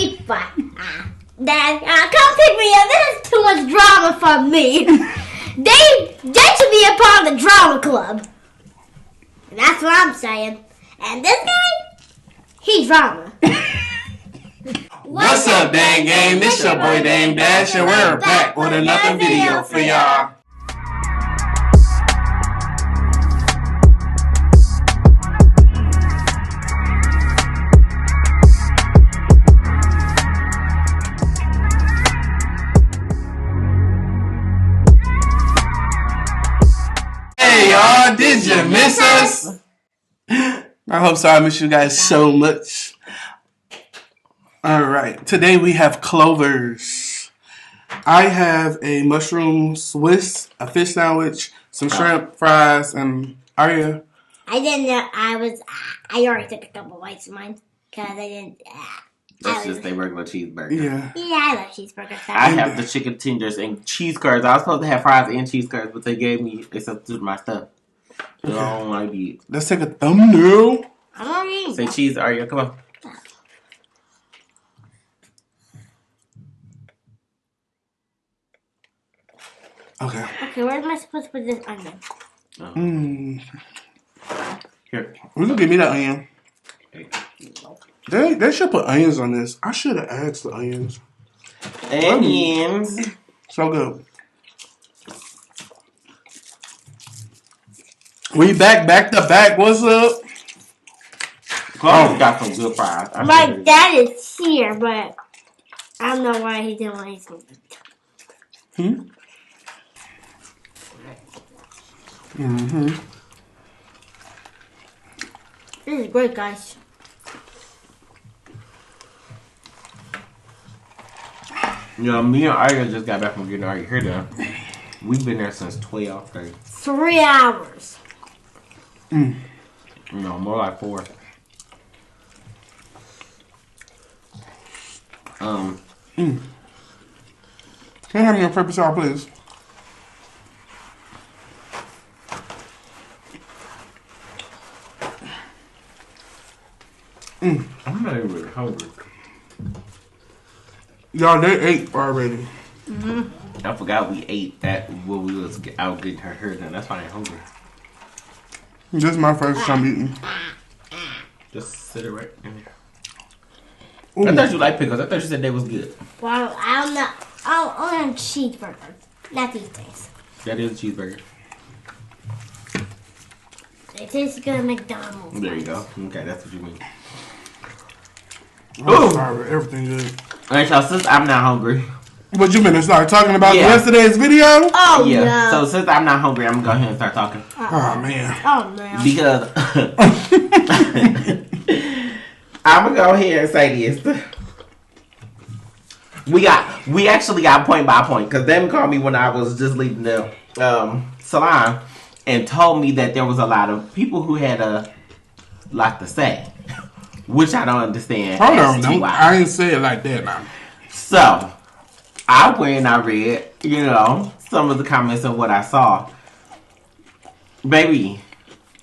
we fight. Dad, come pick me up. This is too much drama for me. They should be a part of the drama club. That's what I'm saying. And this guy, he's drama. What's up, Dang Gang? This your boy Dame Dash, and we're back with another video for y'all. Hey y'all, did you miss us? I hope so. I miss you guys so much. Alright, today we have Culver's. I have a mushroom Swiss, a fish sandwich, some shrimp, fries, and Aria. I didn't know I already took a couple bites of mine because I didn't. That's just a regular cheeseburger. Yeah, I love cheeseburgers. I have the chicken tenders and cheese curds. I was supposed to have fries and cheese curds, but they substituted my stuff. So I don't want to eat. Let's take a thumbnail. Say cheese, Aria. Come on. Okay. Okay, where am I supposed to put this onion? Here. Who's gonna give me that onion? They should put onions on this. I should have asked the onions. Onions. So good. We back to back. What's up? Chloe's got some good fries. My dad is here, but I don't know why he didn't want to eat. This is great, guys. You know, me and Aria just got back from getting our hair done. We've been there since 12:30. 3 hours. No, more like 4. Can you have me a pepper sauce, please? I'm not even really hungry. Y'all, they ate already. I forgot we ate at when we was out getting her hair done. That's why I ain't hungry. This is my first time eating. Just sit it right in here. I thought you liked pickles. I thought you said they was good. Well, I don't know. I'll have cheeseburger. Not these things. That is a cheeseburger. It tastes good at McDonald's. There you go. Okay, that's what you mean. Oh, sorry, everything good. Alright, y'all, since I'm not hungry. What you finna start talking about yesterday's video? Oh, yeah. no. So since I'm not hungry, I'm gonna go ahead and start talking. Oh, man. Oh, man. Because I'm gonna go ahead and say this. We actually got point by point because they called me when I was just leaving the salon and told me that there was a lot of people who had a lot to say, which I don't understand. Hold on, I ain't say it like that now. So I went and I read, some of the comments of what I saw. Baby,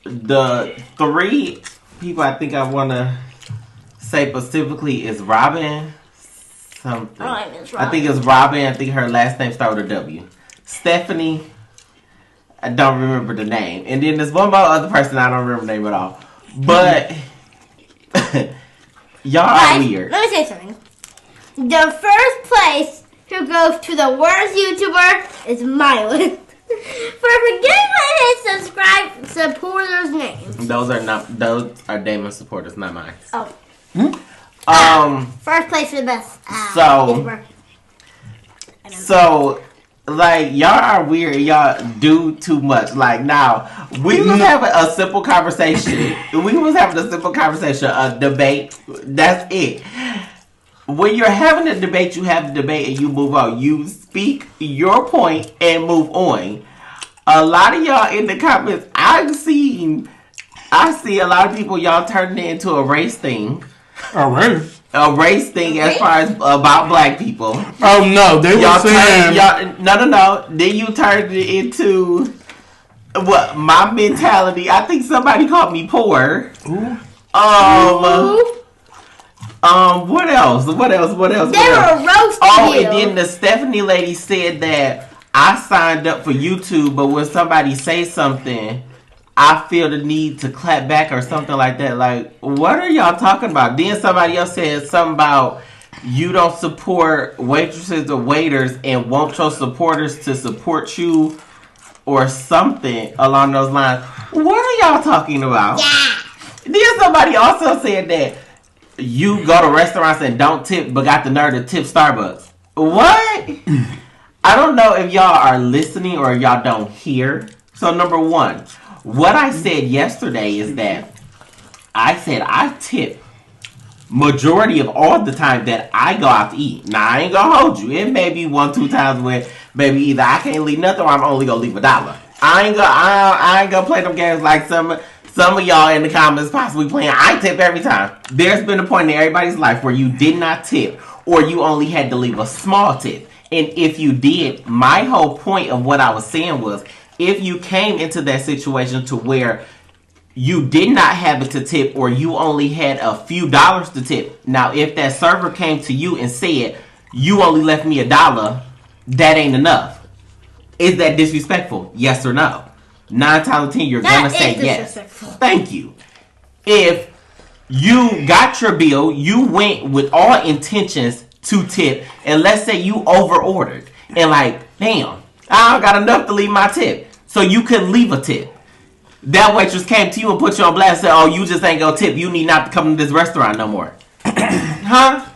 the 3 people I think I want to say specifically is Robin something. I think it's Robin. I think her last name started with a W. Stephanie, I don't remember the name. And then there's one more other person I don't remember the name at all. But y'all are weird. Let me say something. The first place who goes to the worst YouTuber is Miley. For forgetting my subscribe supporters' names. Those are Damon's supporters, not mine. Oh. First place for the best. So, like, y'all are weird. Y'all do too much. Like, now, we was having a simple conversation. A debate. That's it. When you're having a debate, you have a debate and you move on. You speak your point and move on. A lot of y'all in the comments, I see a lot of people, y'all turning it into a race thing. A race? A race thing as far as about black people. Oh, no. They were saying... No. Then you turned it into... What? My mentality. I think somebody called me poor. What else? They were roasting you. And then the Stephanie lady said that I signed up for YouTube, but when somebody says something, I feel the need to clap back or something like that. Like, what are y'all talking about? Then somebody else said something about you don't support waitresses or waiters and want your supporters to support you or something along those lines. What are y'all talking about? Yeah. Then somebody also said that you go to restaurants and don't tip, but got the nerve to tip Starbucks. What? I don't know if y'all are listening or y'all don't hear. So number one, what I said yesterday is that I said I tip majority of all the time that I go out to eat. Now, I ain't gonna hold you. It may be 1-2 times where maybe either I can't leave nothing or I'm only gonna leave $1. I ain't gonna play them games like some of y'all in the comments possibly playing. I tip every time. There's been a point in everybody's life where you did not tip or you only had to leave a small tip. And if you did, my whole point of what I was saying was if you came into that situation to where you did not have it to tip or you only had a few dollars to tip. Now, if that server came to you and said, you only left me $1, that ain't enough. Is that disrespectful? Yes or no? 9 times out of 10, you're going to say yes. Thank you. If you got your bill, you went with all intentions to tip, and let's say you over-ordered. And like, damn, I don't got enough to leave my tip. So you couldn't leave a tip. That waitress came to you and put you on blast and said, oh, you just ain't gonna tip. You need not to come to this restaurant no more. Huh?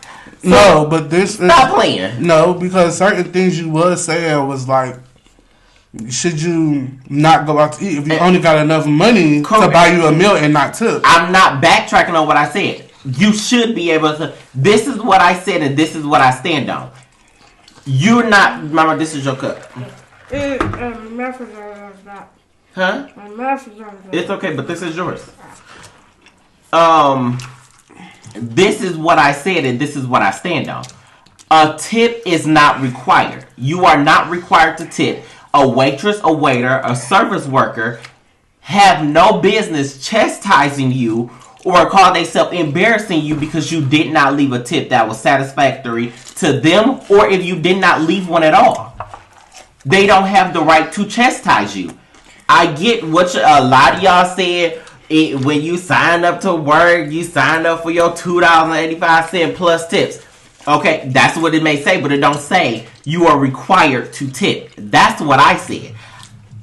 So, no, but this stop playing. No, because certain things you was saying was like, should you not go out to eat if you only got enough money to buy you a meal and not tip? I'm not backtracking on what I said. You should be able to. This is what I said and this is what I stand on. You're not, Mama, this is your cup. Huh? It's okay, but this is yours. This is what I said and this is what I stand on. A tip is not required. You are not required to tip. A waitress, a waiter, a service worker have no business chastising you or call themselves embarrassing you because you did not leave a tip that was satisfactory to them or if you did not leave one at all. They don't have the right to chastise you. I get what a lot of y'all said. When you sign up to work, you sign up for your $2.85 plus tips. Okay, that's what it may say, but it don't say you are required to tip. That's what I said.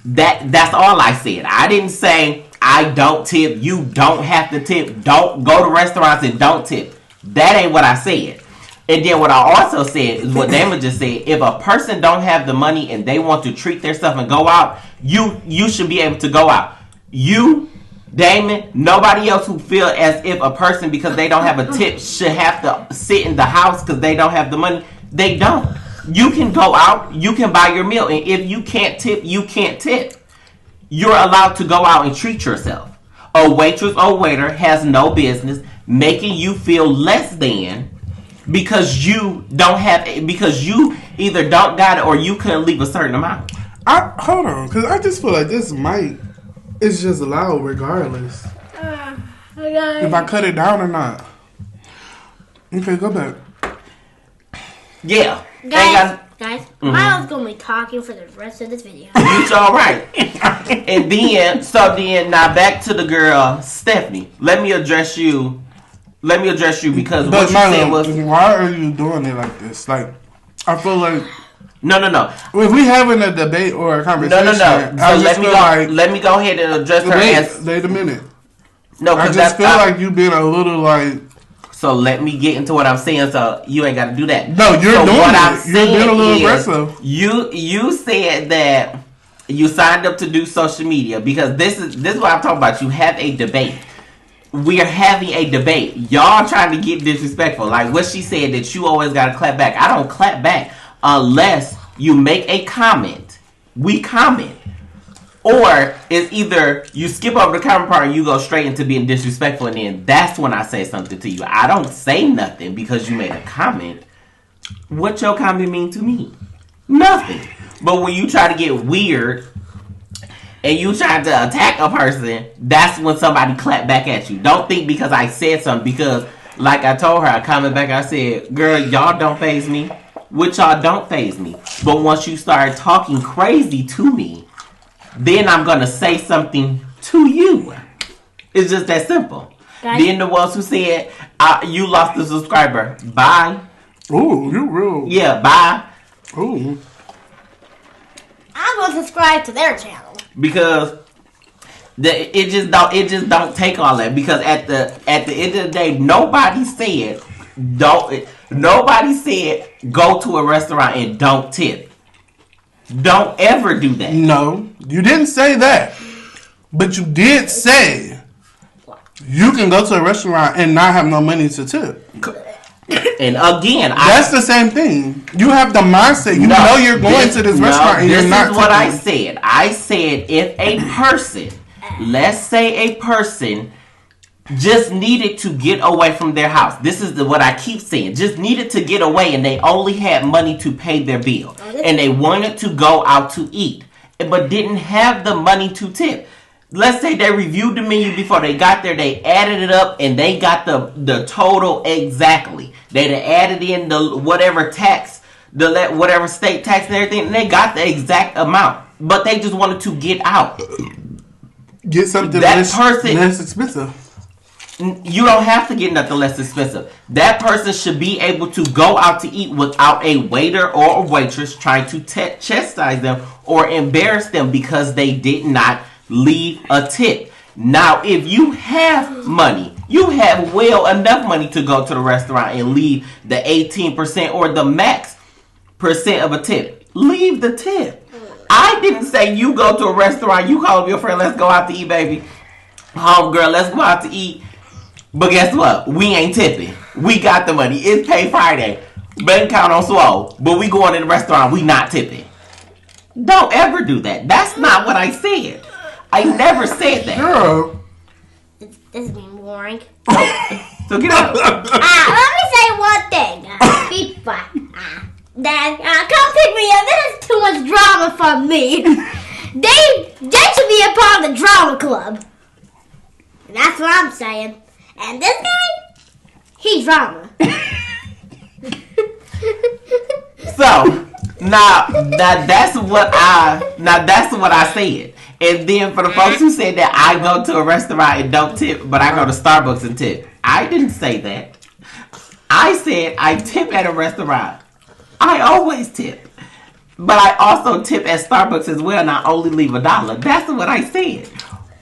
That's all I said. I didn't say I don't tip. You don't have to tip. Don't go to restaurants and don't tip. That ain't what I said. And then what I also said is what Damon just said. If a person don't have the money and they want to treat their stuff and go out, you should be able to go out. You, Damon, nobody else who feel as if a person, because they don't have a tip, should have to sit in the house because they don't have the money. They don't. You can go out. You can buy your meal. And if you can't tip, you can't tip. You're allowed to go out and treat yourself. A waitress or waiter has no business making you feel less than because you don't have, because you either don't got it or you couldn't leave a certain amount. Hold on, because I just feel like this mic is just loud regardless. Okay. If I cut it down or not. Okay, go back. Yeah. Guys, Miles gonna be talking for the rest of this video. It's all right. And then, now back to the girl, Stephanie. Let me address you because what you said was... Why are you doing it like this? Like, I feel like... No. If we having a debate or a conversation... No. So let me go ahead and address her as... Wait a minute. No, I just feel like you being a little like... So let me get into what I'm saying. So you ain't got to do that. No, you're doing it. You're being a little aggressive. You said that you signed up to do social media because this is what I'm talking about. You have a debate. We are having a debate. Y'all trying to get disrespectful. Like what she said that you always got to clap back. I don't clap back unless you make a comment. We comment. Or it's either you skip over the comment part and you go straight into being disrespectful, and then that's when I say something to you. I don't say nothing because you made a comment. What your comment mean to me? Nothing. But when you try to get weird and you try to attack a person, that's when somebody clap back at you. Don't think because I said something, because Like I told her, I commented back, I said, girl, y'all don't faze me. Which y'all don't faze me. But once you start talking crazy to me, then I'm going to say something to you. It's just that simple. Then the ones who said, you lost a subscriber. Bye. Ooh, you real. Yeah, bye. Ooh. I'm going to subscribe to their channel. Because it just don't take all that. Because at the end of the day, nobody said go to a restaurant and don't tip. Don't ever do that. No, you didn't say that. But you did say you can go to a restaurant and not have no money to tip. And again, that's the same thing. You have the mindset. You know you're going to this restaurant and you're not. This is what I said. I said if a person, let's say a person, just needed to get away from their house. This is what I keep saying. Just needed to get away and they only had money to pay their bill. And they wanted to go out to eat, but didn't have the money to tip. Let's say they reviewed the menu before they got there. They added it up and they got the total exactly. They'd added in the whatever tax, whatever state tax and everything, and they got the exact amount. But they just wanted to get out. Get something less expensive. You don't have to get nothing less expensive. That person should be able to go out to eat without a waiter or a waitress trying to chastise them or embarrass them because they did not leave a tip. Now, if you have money, you have well enough money to go to the restaurant and leave the 18% or the max percent of a tip. Leave the tip. I didn't say you go to a restaurant, you call up your friend, let's go out to eat, baby. Home girl, let's go out to eat. But guess what? We ain't tipping. We got the money. It's pay Friday. Bank account on swole. But we going in the restaurant, we not tipping. Don't ever do that. That's not what I said. I never said that. Girl. This is being boring. So get out. Let me say one thing. Dad, come pick me up. This is too much drama for me. They should be a part of the drama club. And that's what I'm saying. And this guy, he's drama. So now that's what I said. And then for the folks who said that I go to a restaurant and don't tip, but I go to Starbucks and tip, I didn't say that. I said I tip at a restaurant. I always tip. But I also tip at Starbucks as well, and I only leave $1. That's what I said.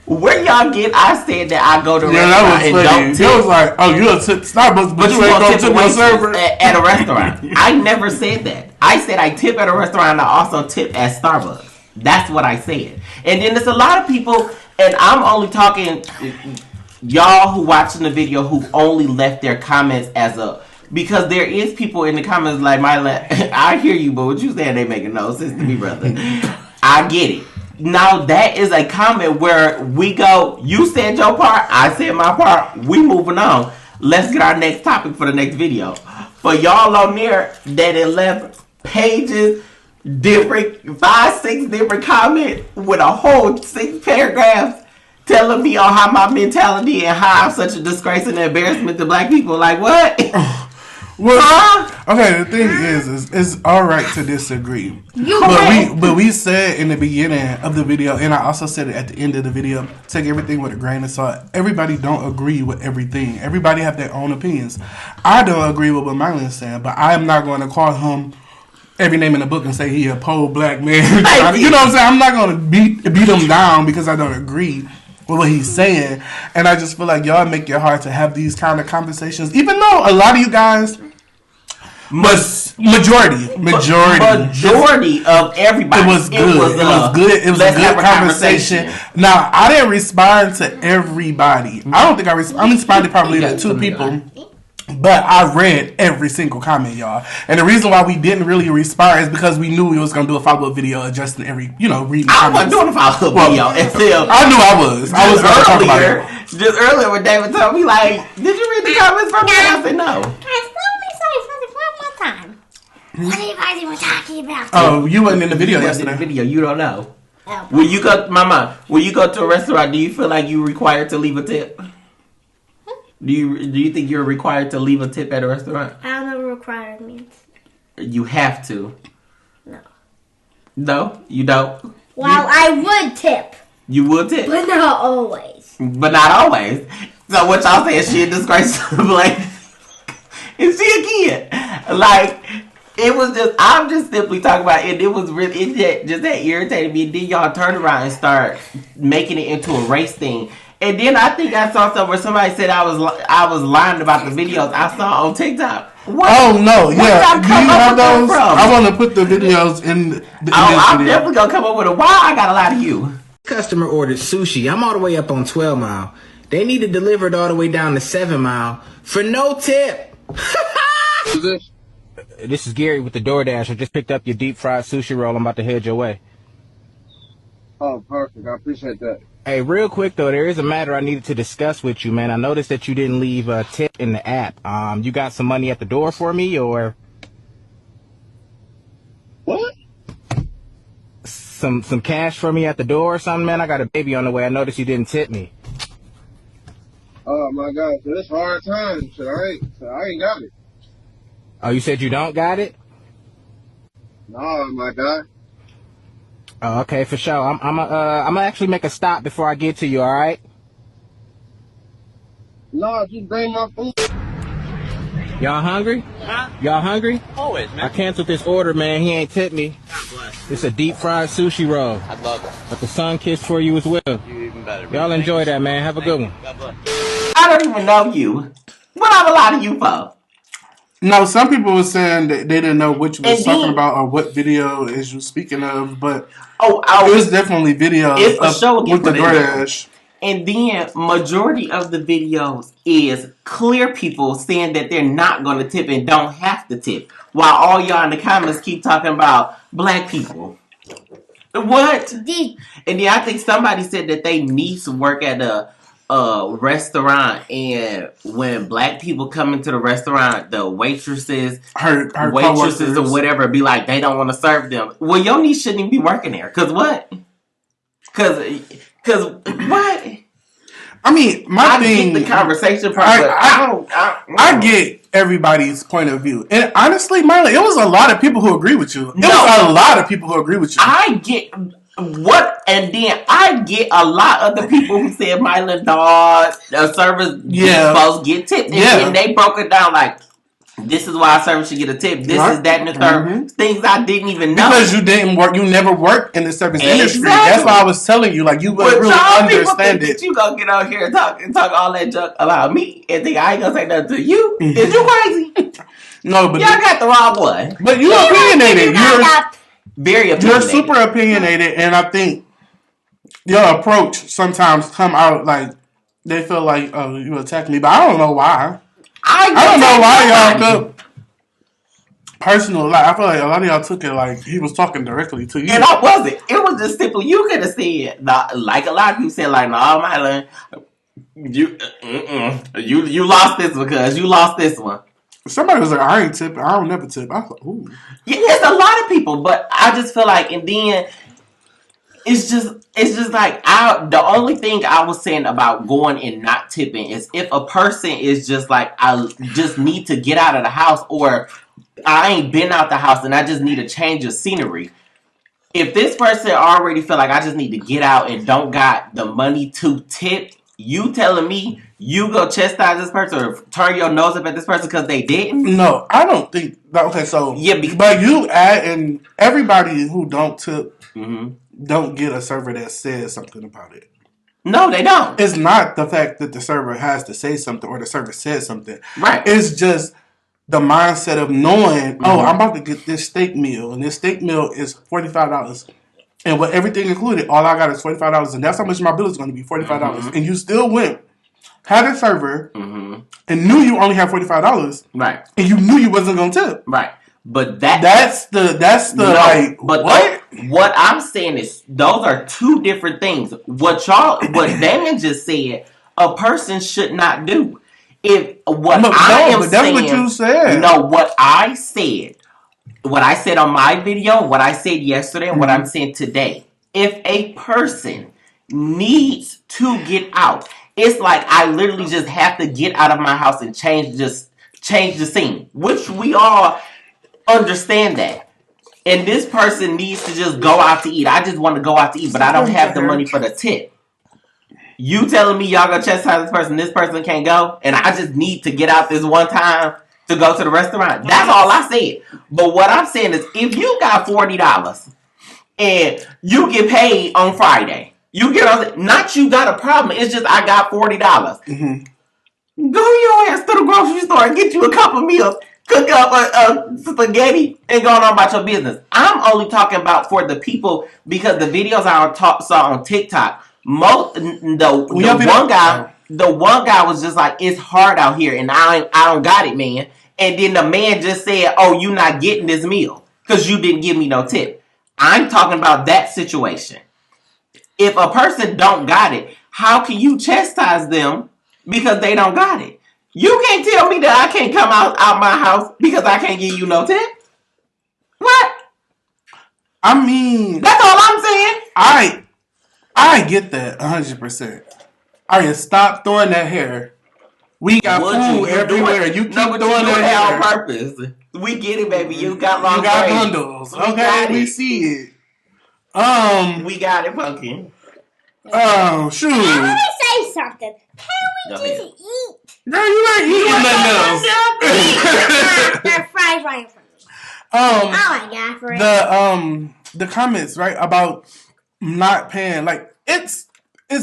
Where y'all get, I said that I go to a restaurant and don't tip. It was like, oh, you'll tip Starbucks, but you ain't going to tip a server. At a restaurant. I never said that. I said I tip at a restaurant and I also tip at Starbucks. That's what I said. And then there's a lot of people, and I'm only talking y'all who watching the video who only left their comments because there is people in the comments like, I hear you, but what you saying they making no sense to me, brother. I get it. Now that is a comment where we go, you said your part, I said my part, we moving on. Let's get our next topic for the next video. For y'all on there that it left pages, 5-6 different comments with a whole 6 paragraphs telling me on how my mentality and how I'm such a disgrace and embarrassment to black people. Like what? Okay, the thing is it's all right to disagree. But we said in the beginning of the video, and I also said it at the end of the video, take everything with a grain of salt. Everybody don't agree with everything. Everybody have their own opinions. I don't agree with what Mylan's saying, but I am not going to call him every name in the book and say he a poor black man. You know what I'm saying? I'm not going to beat him down because I don't agree with what he's saying. And I just feel like y'all make it hard to have these kind of conversations, even though a lot of you guys, majority of everybody. It was good. It was a good conversation. Now, I didn't respond to everybody. I don't think I responded probably to 2 people. But I read every single comment, y'all. And the reason why we didn't really respond is because we knew we was going to do a follow-up video adjusting every, reading comments. I wasn't doing a follow-up video until... I knew I was. I was going to talk about it. Just earlier when David told me, like, did you read the comments from me? I said, no. Guys, let me say something one more time. What are you guys even talking about? Oh, you wasn't in the video yesterday. In the video, you don't know. Oh. When you go to a restaurant, do you feel like you required to leave a tip? Do you think you're required to leave a tip at a restaurant? I don't know what required means. You have to. No. No, you don't. Well, I would tip. You would tip, but not always. But not always. So what y'all saying? She a disgrace to the black? Is she a kid? Like it was just. I'm just simply talking about it. It was really just that irritated me. And then y'all turned around and start making it into a race thing. And then I think I saw something where somebody said I was lying about the videos I saw on TikTok. What? Oh no! Yeah, do you have those? From? I want to put the videos in. I'm definitely gonna come up with a why I got a lot of you. Customer ordered sushi. I'm all the way up on 12 Mile. They need it delivered all the way down to 7 Mile for no tip. Who's this? This is Gary with the DoorDash. I just picked up your deep fried sushi roll. I'm about to head your way. Oh, perfect. I appreciate that. Hey, real quick though, there is a matter I needed to discuss with you, man. I noticed that you didn't leave a tip in the app. You got some money at the door for me, or what? Some cash for me at the door or something, man? I got a baby on the way. I noticed you didn't tip me. Oh my God, so it's hard times. So I ain't got it. Oh, you said you don't got it? No, my God. Oh, okay, for sure. I'm gonna actually make a stop before I get to you. All right? No, just bring my food. Y'all hungry? Huh? Y'all hungry? Always, man. I canceled this order, man. He ain't tipped me. God bless. It's a deep fried sushi roll. I love it. But the sun kissed for you as well. You even better. Y'all enjoy that, man. Have a good one. God bless. I don't even know you. What I'm a lot of you for? No, some people were saying that they didn't know what you was And talking then- about or what video is you speaking of, but Oh, it was definitely videos It's a show with the DoorDash. And then majority of the videos is clear people saying that they're not going to tip and don't have to tip, while all y'all in the comments keep talking about black people. What? And then I think somebody said that they niece work at a restaurant, and when black people come into the restaurant, the waitresses, her waitresses or coworkers. whatever, be like they don't want to serve them. Well, your niece shouldn't even be working there. Cause what? Cause what? I mean, my thing. Get the conversation part, but I get everybody's point of view, and honestly, Miley, it was a lot of people who agree with you. It was a lot of people who agree with you. I get what, and then I get a lot of the people who said Mylan dog service supposed to get tipped, and then they broke it down like this is why a service should get a tip. This is that and the third things I didn't even know because you didn't work. You never worked in the service industry. That's why I was telling you, like you wouldn't really understand it. You gonna get out here and talk all that junk about me and think I ain't gonna say nothing to you? Is you crazy? No, but y'all got the wrong one. But you're opinionated. You're very opinionated. You're super opinionated, and I think your approach sometimes come out like they feel like, oh, you attack me, but I don't know why. I don't know why y'all took personal. Like I feel like a lot of y'all took it like he was talking directly to you, and I wasn't. It was just simple. You could have said, like a lot of people said, like, "No, Mylan, you lost this because you lost this one." Somebody was like, "I ain't tipping. I don't never tip." I was like, "Ooh." Yeah, it's a lot of people, but I just feel like, and then it's just like the only thing I was saying about going and not tipping is if a person is just like, I just need to get out of the house, or I ain't been out the house and I just need a change of scenery. If this person already feel like I just need to get out and don't got the money to tip, you telling me you go chastise this person or turn your nose up at this person because they didn't? No, I don't think. Okay, so but you add, and everybody who don't tip don't get a server that says something about it. No, they don't. It's not the fact that the server has to say something or the server says something. Right. It's just the mindset of knowing, oh, I'm about to get this steak meal, and this steak meal is $45. And with everything included, all I got is $45, and that's how much my bill is going to be, $45. And you still went, had a server, and knew you only had $45. Right. And you knew you wasn't going to tip. Right. But that's what I'm saying is those are two different things. What Damon just said, a person should not do. That's what you said. No, what I said on my video, what I said yesterday, and what I'm saying today. If a person needs to get out, it's like I literally just have to get out of my house and change the scene, which we all understand that. And this person needs to just go out to eat. I just want to go out to eat, but I don't have the money for the tip. You telling me y'all gonna chastise this person can't go, and I just need to get out this one time to go to the restaurant? That's all I said. But what I'm saying is, if you got $40 and you get paid on Friday, you get on. Not you got a problem. It's just I got $40. Mm-hmm. Go your ass to the grocery store and get you a couple meals. Cook up a spaghetti and go on about your business. I'm only talking about for the people because the videos I saw on TikTok. The one guy was just like, it's hard out here and I don't got it, man. And then the man just said, oh, you not getting this meal because you didn't give me no tip. I'm talking about that situation. If a person don't got it, how can you chastise them because they don't got it? You can't tell me that I can't come out my house because I can't give you no tip. What? I mean, that's all I'm saying. I get that 100%. Alright, stop throwing that hair. We got food everywhere. You keep throwing that hair on purpose. We get it, baby. You got long. You got bundles. Okay, we see it. We got it, Pumpkin. Oh shoot! Let me say something. Can we just eat? Girl, you ain't eating nothing else. There are fries right in front of me. Oh my god, for the comments right about not paying, like it's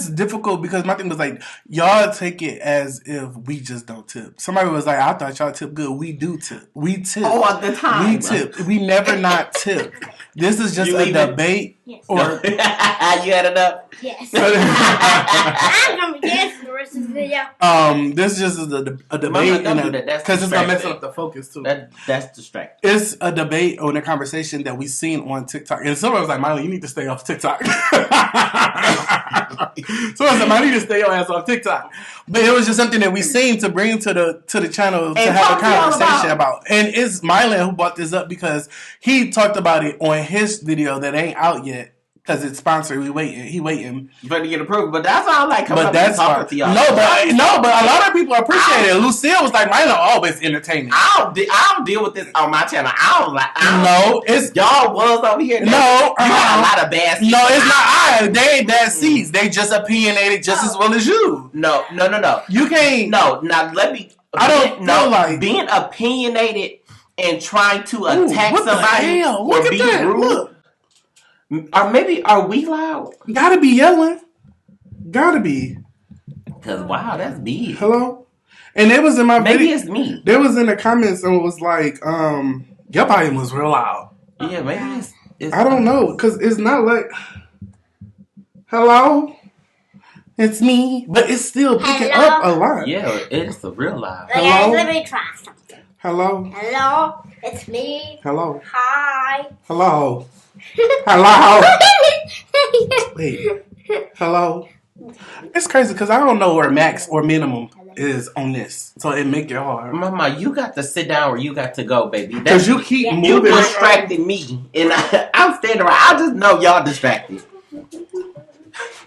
difficult because my thing was like, y'all take it as if we just don't tip. Somebody was like, I thought y'all tip good. We do tip. We tip. All the time. We tip. We never not tip. This is just a debate. Yes. Or you had enough? Yes. I'm going to be dancing for the rest of the video. This just is a debate because it's gonna mess up the focus too. That's distracting. It's a debate or a conversation that we've seen on TikTok, and someone was like, "Miley, you need to stay off TikTok." Someone said, "Miley, you need to stay your ass off TikTok." But it was just something that we seen to bring to the channel to have a conversation about. And it's Miley who brought this up because he talked about it on his video that ain't out yet. Because it's sponsored, he waiting. Better get approved, but that's all like coming up and talking to y'all. No, but a lot of people appreciate it. Lucille was like, "Mine are always entertaining." I don't deal with this on my channel. It's y'all was over here. You got a lot of bad seeds. No, it's not. They ain't bad seeds. They just opinionated just as well as you. No. You can't. No, now let me. I don't know, like being opinionated and trying to attack somebody or be rude. Look. Or maybe, are we loud? Gotta be yelling. Gotta be. Because, wow, that's big. Hello? And it was in my video. Maybe it's me. There was in the comments and it was like, your volume was real loud. Yeah, maybe it's I don't know. Because it's not like, hello? It's me. But it's still picking up a lot. Yeah, it's a real loud. Hello? Let me try something. Hello? Hello? It's me. Hello? Hi. Hello? Hello? Wait. Hello? It's crazy because I don't know where max or minimum is on this. So it make it hard. Mama, you got to sit down or you got to go, baby. Because you keep moving. You distracted me. And I'm standing around. I just know y'all distracted.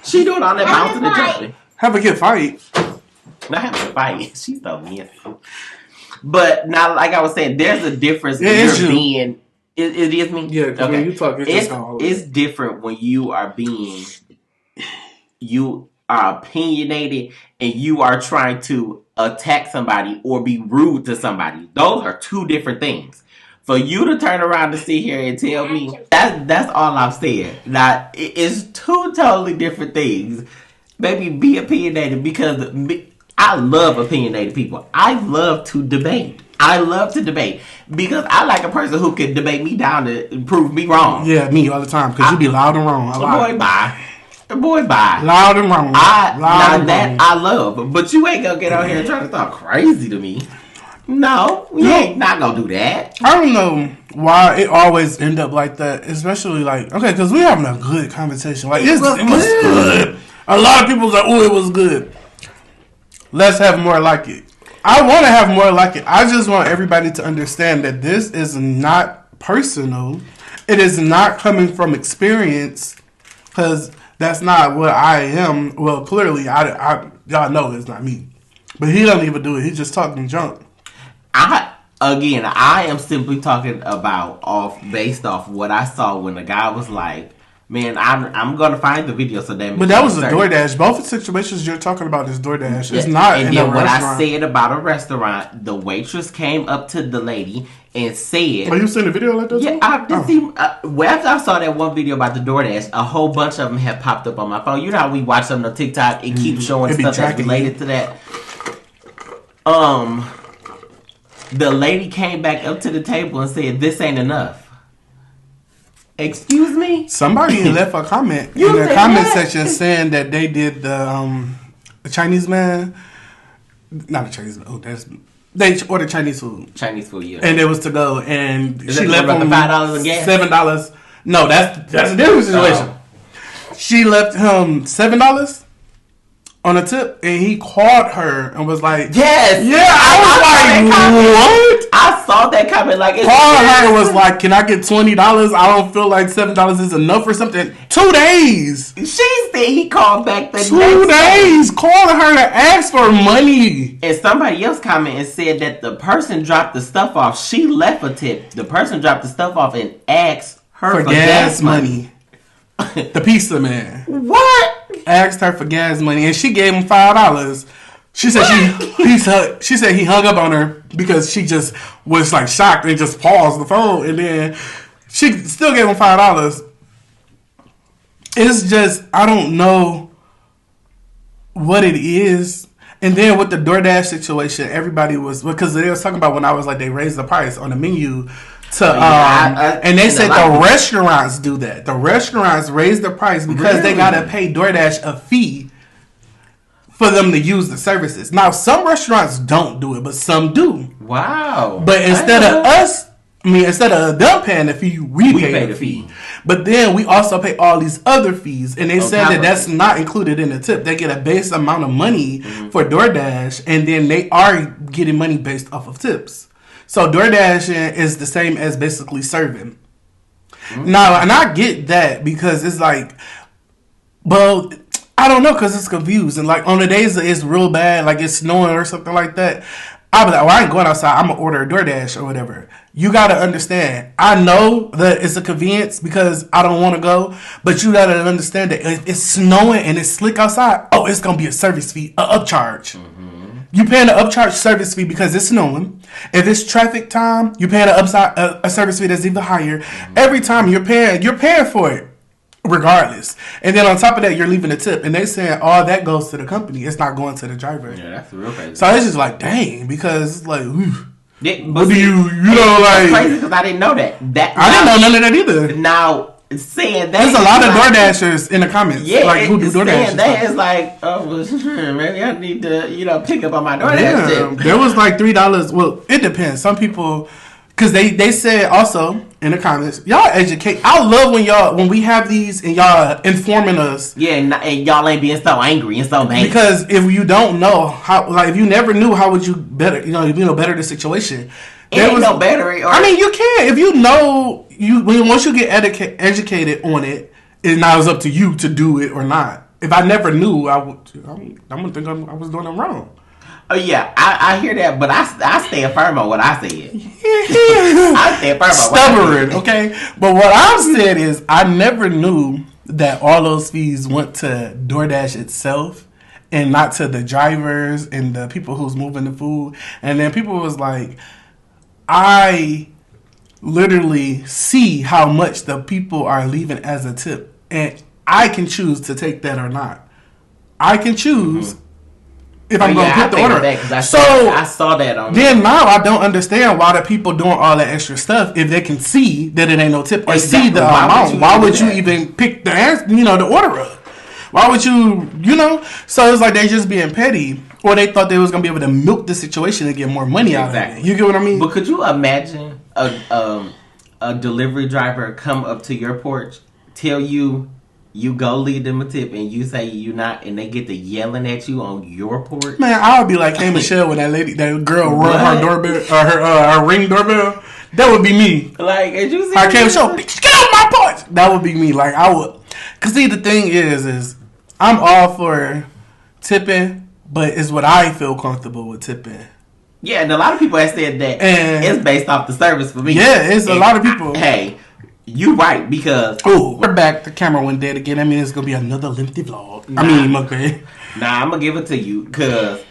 She doing all that bouncing and jumping. Have a good fight. Not having a fight. She's so mean. But now, like I was saying, there's a difference when you're being... It is me? Yeah, because when you talk, it's different when you are being... You are opinionated and you are trying to attack somebody or be rude to somebody. Those are two different things. For you to turn around and sit here and tell me, that's all I'm saying. Now, it's two totally different things. Baby, be opinionated because I love opinionated people. I love to debate. Because I like a person who can debate me down to prove me wrong. Yeah, me all the time because you be loud and wrong. Boy, bye. Loud and wrong. I love. But you ain't gonna get out here and try to talk crazy to me. No, you ain't not gonna do that. I don't know why it always end up like that. Especially like, okay, because we having a good conversation. Like it was good. A lot of people was like, oh, it was good. Let's have more like it. I want to have more like it. I just want everybody to understand that this is not personal. It is not coming from experience. Because That's not what I am. Well, clearly, y'all know it's not me. But he don't even do it. He's just talking junk. I am simply talking about based off what I saw when the guy was like, man, I'm going to find the video so that. But that was a DoorDash. Both the situations you're talking about is DoorDash. It's not and in then a what restaurant. I said about a restaurant, the waitress came up to the lady and said... Oh, you seen the video like that? Yeah, I did see... after I saw that one video about the DoorDash, a whole bunch of them have popped up on my phone. You know how we watch them on TikTok? It keeps showing stuff that's related to that. The lady came back up to the table and said, "This ain't enough." Excuse me? Somebody left a comment in the comment section saying that they did the Chinese man. Not a Chinese man. Oh, they ordered Chinese food. Chinese food, yeah. And it was to go, and Is she that left about him the $5 in gas? $7. No, that's a different situation. She left him $7 on a tip, and he called her and was like, "Yes, yeah." I was like, "What?" I saw that comment. Like, called her was like, "Can I get $20? I don't feel like $7 is enough or something." 2 days. She said he called back the 2 days. Called her to ask for money. And somebody else commented and said that the person dropped the stuff off. She left a tip. The person dropped the stuff off and asked her for gas money. The pizza man. What? Asked her for gas money, and she gave him $5. She said she said he hung up on her because she just was like shocked and just paused the phone, and then she still gave him $5. It's just, I don't know what it is. And then with the DoorDash situation, everybody was, because they was talking about when I was like, they raised the price on the menu to and they said the restaurants do that. The restaurants raise the price because they gotta pay DoorDash a fee for them to use the services. Now some restaurants don't do it, but some do. Wow. But instead of them paying the fee, we pay the fee. But then we also pay all these other fees, and they said that that's not included in the tip. They get a base amount of money for DoorDash, and then they are getting money based off of tips. So DoorDash is the same as basically serving. Now, and I get that because it's like, well, I don't know, because it's confused. And like on the days that it's real bad, like it's snowing or something like that, I'll be like, well, I ain't going outside. I'm going to order a DoorDash or whatever. You got to understand. I know that it's a convenience because I don't want to go. But you got to understand that if it's snowing and it's slick outside, oh, it's going to be a service fee, an upcharge. You paying an upcharge service fee because it's snowing. If it's traffic time, you're paying a service fee that's even higher. Every time you're paying for it, regardless. And then on top of that, you're leaving a tip, and they saying all that goes to the company. It's not going to the driver. Yeah, that's real crazy. So it's just like, dang, because it's like, yeah, what do you know, like? Crazy because I didn't know that. I didn't know none of that either. Now saying that, there's a lot of DoorDashers in the comments. Yeah, like who do DoorDash? That is like, oh, well, maybe I need to, pick up on my DoorDash tip. There was like $3. Well, it depends. Some people, because they said also in the comments, y'all educate. I love when we have these and y'all informing us. Yeah, and y'all ain't being so angry and so mad. Because if you don't know how, like if you never knew, how would you better, better the situation? There was no better. I mean, you can if you know once you get educated on it, it now is up to you to do it or not. If I never knew, I'm gonna think I was doing it wrong. Oh yeah, I hear that, but I stand firm on what I said. I stand firm on stubborn, okay? But what I've said is I never knew that all those fees went to DoorDash itself and not to the drivers and the people who's moving the food. And then people was like, I literally see how much the people are leaving as a tip, and I can choose to take that or not. I can choose if I'm going to put the order. I saw that on. Then now I don't understand why the people doing all that extra stuff if they can see that it ain't no tip or see the amount. Why would you even pick the answer, the order up? Why would you, So it's like they just being petty, or they thought they was going to be able to milk the situation and get more money out of it. You get what I mean? But could you imagine a delivery driver come up to your porch, tell you go leave them a tip, and you say you not, and they get to yelling at you on your porch? Man, I would be like, hey, Michelle, when that girl run her doorbell, or her Ring doorbell. That would be me. Like, as you see, I can't show, get off my porch. That would be me. Like, I would. Cause see, the thing is I'm all for tipping, but it's what I feel comfortable with tipping. Yeah, and a lot of people have said that it's based off the service for me. Yeah, it's a lot of people. Hey, you right, because... Oh, we're back. The camera went dead again. I mean, it's going to be another lengthy vlog. Mukbang. Nah, I'm going to give it to you, because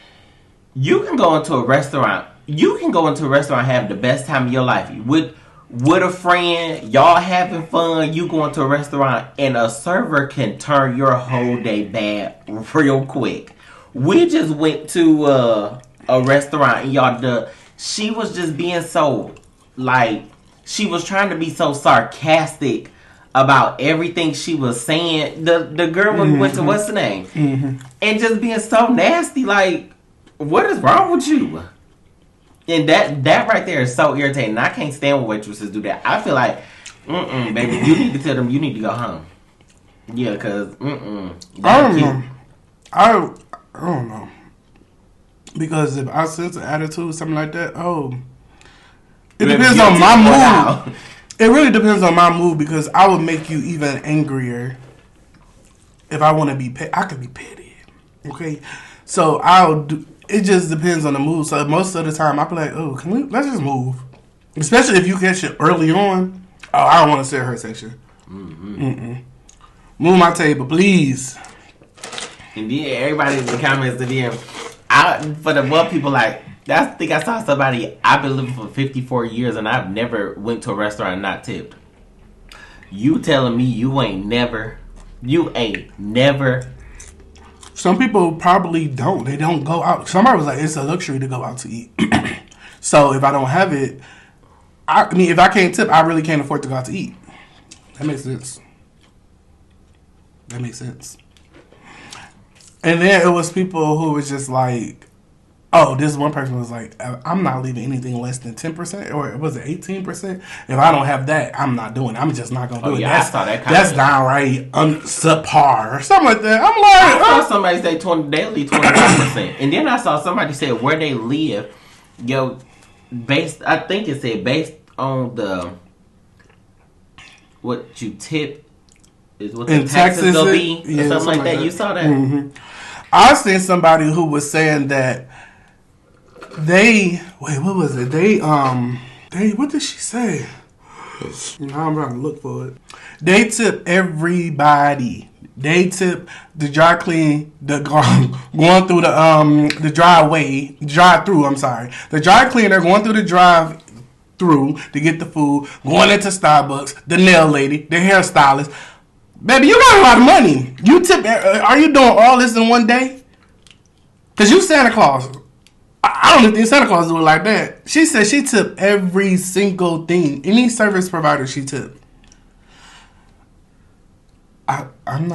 you can go into a restaurant. You can go into a restaurant and have the best time of your life. With a friend, y'all having fun, you go into a restaurant, and a server can turn your whole day bad real quick. We just went to a restaurant, and y'all, she was just being so, like... She was trying to be so sarcastic about everything she was saying. The girl went to what's the name? Mm-hmm. And just being so nasty. Like, what is wrong with you? And that right there is so irritating. I can't stand when waitresses do that. I feel like, baby, you need to tell them you need to go home. Yeah, because, I don't know. I don't know. Because if I sense an attitude, something like that, it depends on my mood. It really depends on my mood because I would make you even angrier if I want to be petty. I could be petty, okay? So I'll do. It just depends on the mood. So most of the time, I'll be like, "Oh, let's just move." Especially if you catch it early on. Oh, I don't want to sit her section. Move my table, please. And then everybody in the comments, and then for the one people like. I think I saw somebody, I've been living for 54 years and I've never went to a restaurant and not tipped. You telling me you ain't never. Some people probably don't. They don't go out. Somebody was like, it's a luxury to go out to eat. So if I don't have it, I mean, if I can't tip, I really can't afford to go out to eat. That makes sense. And then it was people who was just like, oh, this one person was like, I'm not leaving anything less than 10%, or was it 18%? If I don't have that, I'm not doing it. I'm just not going to do it. Yeah, I saw that comment. That's downright subpar or something like that. I'm like, I saw somebody say they'll leave 25%. And then I saw somebody say where they live, I think it said based on what you tip is what the taxes will be, or something like that. You saw that? Mm-hmm. I seen somebody who was saying that what was it? What did she say? Now I'm trying to look for it. They tip everybody. They tip the dry clean, going through the drive-through. I'm sorry, the dry cleaner going through the drive-through to get the food, going into Starbucks, the nail lady, the hairstylist. Baby, you got a lot of money. You tip. Are you doing all this in one day? Cause you Santa Claus. I don't even think Santa Claus do it like that. She said she tipped every single thing. Any service provider she tipped. I can't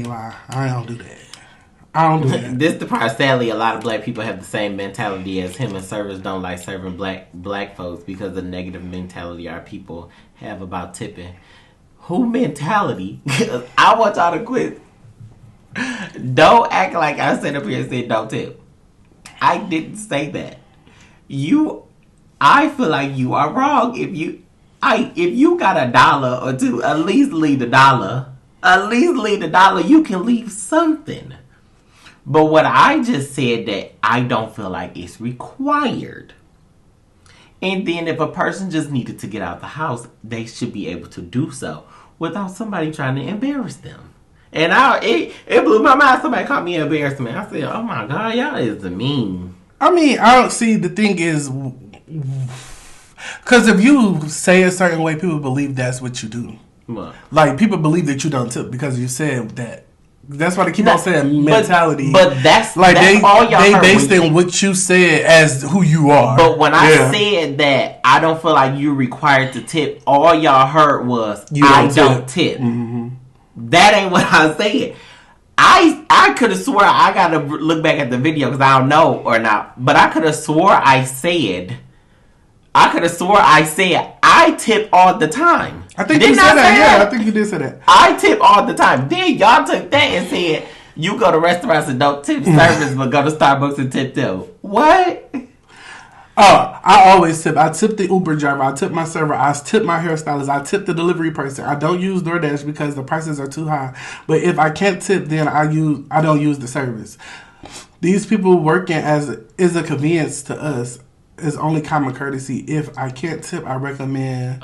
lie. I don't do that. This the part. Sadly, a lot of black people have the same mentality as him, and servers don't like serving black folks because of the negative mentality our people have about tipping. Who mentality? I want y'all to quit. Don't act like I said up here and said don't tip. I didn't say that. I feel like you are wrong. If you got $1 or two, at least leave $1. At least leave $1. You can leave something. But what I just said that I don't feel like it's required. And then if a person just needed to get out the house, they should be able to do so without somebody trying to embarrass them. And it blew my mind. Somebody called me embarrassment. I said, oh my God, y'all is mean. I mean, I don't see, the thing is, because if you say a certain way, people believe that's what you do. What? Like, people believe that you don't tip because you said that. That's why they keep on saying mentality. But that's like that's all y'all they heard. based in what you said as who you are. But when I said that I don't feel like you're required to tip, all y'all heard was I don't tip. Mm-hmm. That ain't what I said. I could have swore, I gotta look back at the video because I don't know or not, but I could have swore I said I tip all the time. I think you said that. Yeah, I think you did say that. I tip all the time. Then y'all took that and said you go to restaurants and don't tip servers, but go to Starbucks and tip them. What? Oh, I always tip. I tip the Uber driver. I tip my server. I tip my hairstylist. I tip the delivery person. I don't use DoorDash because the prices are too high. But if I can't tip, then I don't use the service. These people working as is a convenience to us is only common courtesy. If I can't tip, I recommend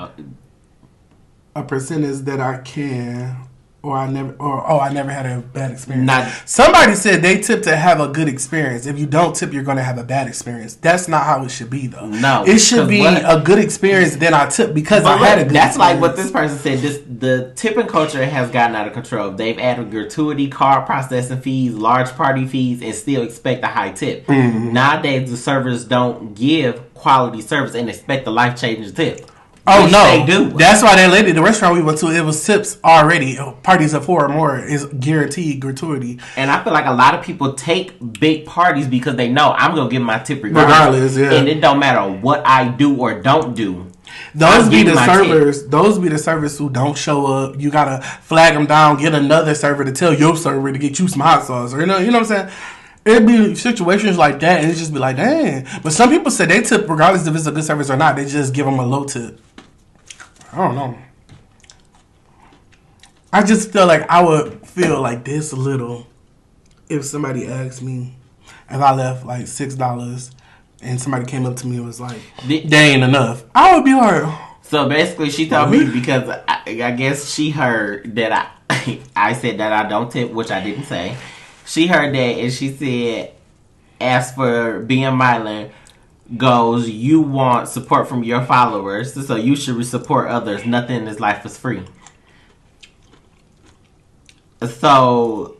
a percentage that I can. I never had a bad experience. Somebody said they tip to have a good experience. If you don't tip, you're going to have a bad experience. That's not how it should be, though. No, it should be a good experience. Then I tip because I had a good That's experience. like what this person said. The tipping culture has gotten out of control. They've added gratuity, card processing fees, large party fees, and still expect a high tip. Mm-hmm. Nowadays, the servers don't give quality service and expect a life-changing tip. Oh, no. They do. That's why that lady, the restaurant we went to, it was tips already. Parties of 4 or more is guaranteed gratuity. And I feel like a lot of people take big parties because they know I'm going to give my tip regardless. Yeah. And it don't matter what I do or don't do. Those be the servers. Tip. Those be the servers who don't show up. You got to flag them down, get another server to tell your server to get you some hot sauce. Or, you know what I'm saying? It'd be situations like that, and it just be like, dang. But some people say they tip regardless if it's a good service or not. They just give them a low tip. I don't know. I just feel like I would feel like this little if somebody asked me if I left like $6 and somebody came up to me and was like, "That ain't enough." I would be like. So basically, she told me because I guess she heard that I said that I don't tip, which I didn't say. She heard that and she said, "As for being Mylan." Goes, you want support from your followers, so you should support others. Nothing in this life is free. So,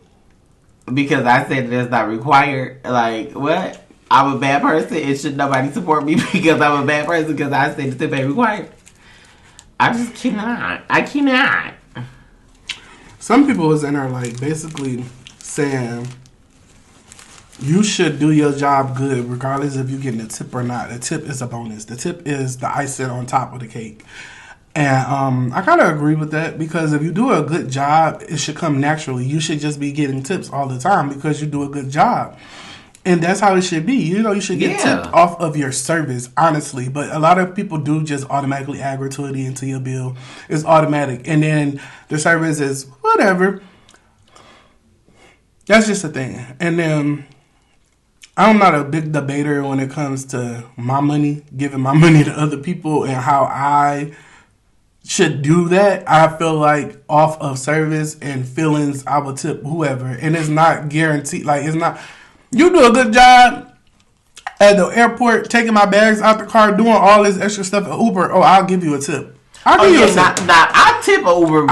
because I said it's not required, like, what? I'm a bad person and should nobody support me because I'm a bad person because I said the tip ain't required? I just cannot. I cannot. Some people was in there, like, basically saying, you should do your job good regardless if you're getting a tip or not. The tip is a bonus. The tip is the icing on top of the cake. And I kind of agree with that because if you do a good job, it should come naturally. You should just be getting tips all the time because you do a good job. And that's how it should be. You know, you should get tipped off of your service, honestly. But a lot of people do just automatically add gratuity into your bill. It's automatic. And then the service is whatever. That's just a thing. And then I'm not a big debater when it comes to my money, giving my money to other people and how I should do that. I feel like off of service and feelings, I would tip whoever. And it's not guaranteed. Like, it's not. You do a good job at the airport, taking my bags out the car, doing all this extra stuff at Uber. Oh, I'll give you a tip. I'll give you a tip. I tip Uber.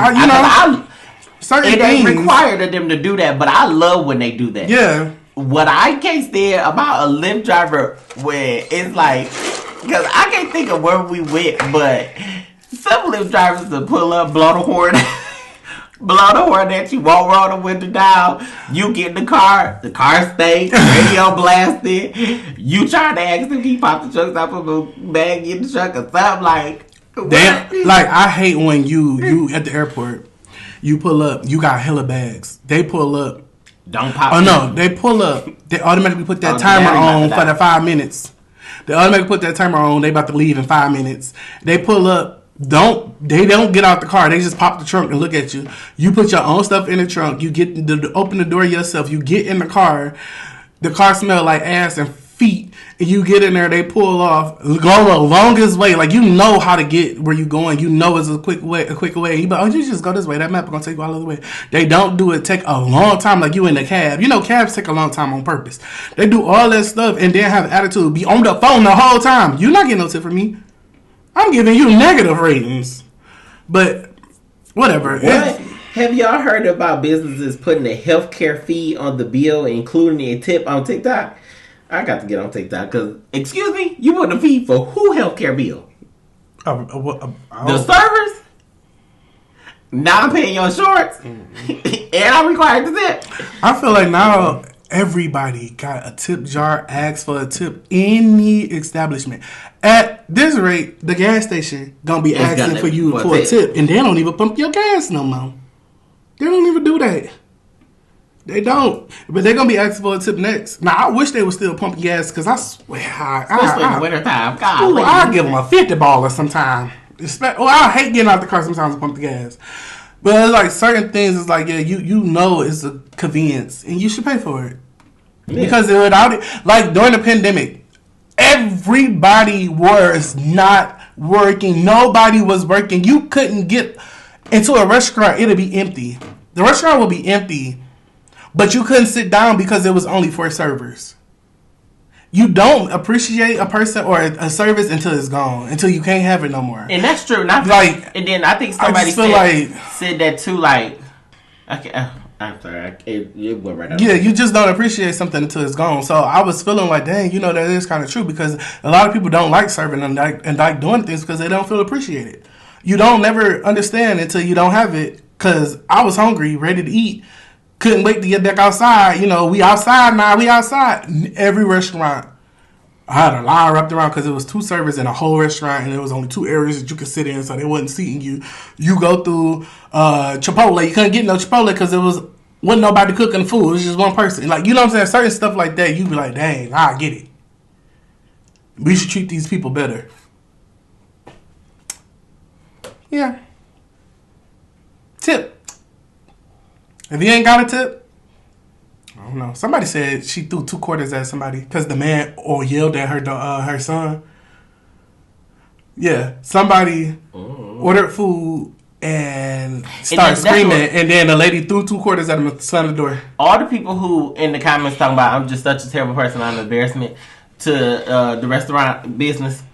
It ain't required of them to do that, but I love when they do that. Yeah. What I can't stand about a Lyft driver when it's like, because I can't think of where we went, but some Lyft drivers to pull up, blow the horn at you, won't roll the window down. You get in the car stay, radio blasted. You trying to ask them, he pop the trucks out of the bag in the truck or something like. Like I hate when you at the airport, you pull up, you got hella bags. They pull up. Don't pop. Oh no, they pull up. They automatically put that timer on for the 5 minutes. They automatically put that timer on. They about to leave in 5 minutes. They pull up. They don't get out the car. They just pop the trunk and look at you. You put your own stuff in the trunk. You get open the door yourself. You get in the car. The car smell like ass and feet. And you get in there. They pull off. Go the longest way. Like you know how to get where you going. You know it's a quick way. You but you just go this way. That map is gonna take you all the way. They don't do it. Take a long time. Like you in the cab. You know cabs take a long time on purpose. They do all that stuff and then have attitude. Be on the phone the whole time. You're not getting no tip from me. I'm giving you negative ratings. But whatever. What? Have y'all heard about businesses putting a healthcare fee on the bill, including a tip on TikTok? I got to get on TikTok because, excuse me, you put a fee for who healthcare bill? The servers? Now I'm paying your shorts, and I'm required to tip. I feel like now everybody got a tip jar, asks for a tip, any establishment. At this rate, the gas station gonna be asking for you for a tip, and they don't even pump your gas no more. They don't even do that. They don't. But they're going to be asking for a tip next. Now, I wish they would still pump gas because I swear. Especially in the wintertime. God, I'll give them a 50 baller sometime. I hate getting out the car sometimes to pump the gas. But it's like certain things, it's like, yeah, you know it's a convenience and you should pay for it. Yeah. Because without it, like during the pandemic, everybody was not working. Nobody was working. You couldn't get into a restaurant. It'll be empty. The restaurant will be empty, but you couldn't sit down because it was only 4 servers. You don't appreciate a person or a service until it's gone, until you can't have it no more. And that's true. And then I think somebody said that too. Like, I'm sorry, it went right out. Yeah, you just don't appreciate something until it's gone. So I was feeling like, dang, that is kind of true because a lot of people don't like serving and like doing things because they don't feel appreciated. You don't never understand until you don't have it. Because I was hungry, ready to eat. Couldn't wait to get back outside. We outside now. We outside. Every restaurant, I had a line wrapped around because it was 2 servers in a whole restaurant, and there was only 2 areas that you could sit in, so they wasn't seating you. You go through Chipotle. You couldn't get no Chipotle because wasn't nobody cooking the food. It was just one person. Like, you know what I'm saying? Certain stuff like that, you'd be like, dang, I get it. We should treat these people better. Yeah. Tip. If you ain't got a tip, I don't know. Somebody said she threw 2 quarters at somebody because the man yelled at her son. Yeah, somebody ordered food and started screaming, and then the lady threw 2 quarters at him and slammed the door. All the people who in the comments talking about I'm just such a terrible person, I'm an embarrassment to the restaurant business.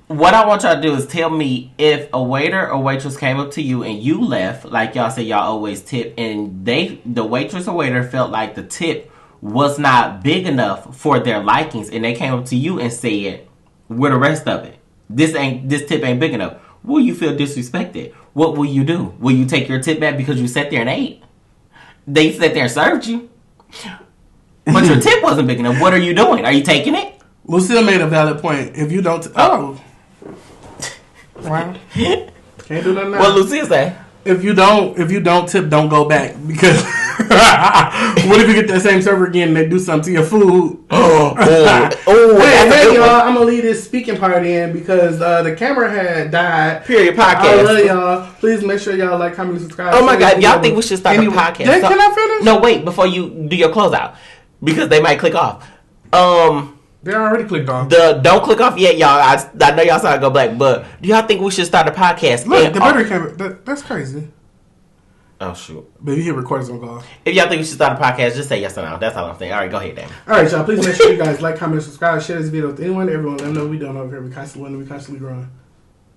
What I want y'all to do is tell me if a waiter or waitress came up to you and you left, like y'all say y'all always tip, and the waitress or waiter felt like the tip was not big enough for their likings, and they came up to you and said, "Where the rest of it? This tip ain't big enough." Will you feel disrespected? What will you do? Will you take your tip back because you sat there and ate? They sat there and served you, but your tip wasn't big enough. What are you doing? Are you taking it? Lucille made a valid point. If you don't, wow, can't do nothing now. What Lucille say? If you don't tip, don't go back because what if you get that same server again and they do something to your food? Hey, y'all! I'm gonna leave this speaking part in because the camera had died. Period. Podcast. I love y'all. Please make sure y'all like, comment, subscribe. Oh my God! Y'all think we should start a podcast? Can I finish? No, wait. Before you do your closeout, because they might click off. They already clicked off. Don't click off yet, y'all. I know y'all saw it go black, but do y'all think we should start a podcast? Look, the battery camera. That's crazy. Oh shoot! But you hit recorders on go. If y'all think we should start a podcast, just say yes or no. That's all I'm saying. All right, go ahead, Dan. All right, y'all. Please make sure you guys like, comment, subscribe, share this video with anyone, everyone. Let them know we don't know over here. We constantly growing.